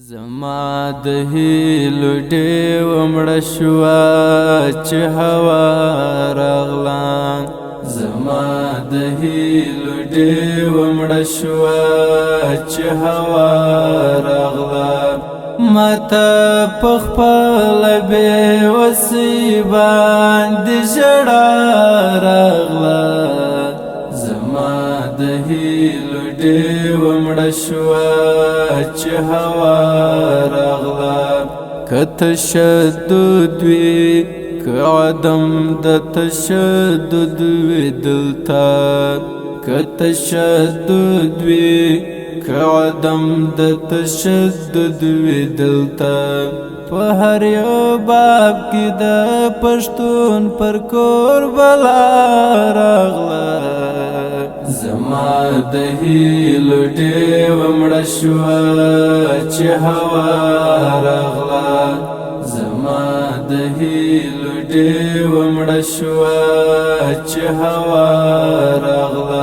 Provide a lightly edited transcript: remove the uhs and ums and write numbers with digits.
زما د هیلو ډېوه مړه شوه چې هوا راغله زما د هیلو ډېوه مړه شوه چې هوا راغله ماته په خپله بېوسۍ باندې ژړا راغله زما د هیلو ډېوه مړه شوه چې هوا راغله که تشدد وي که عدم د تشدد وي دلته که تشدد وي که عدم د تشدد وي دلته په هر یو باب کې د پښتون پر کور بلا راغله زما د هیلو ډېوه مړه شوه چې هوا راغله زما د هیلو ډېوه مړه شوه چې هوا راغله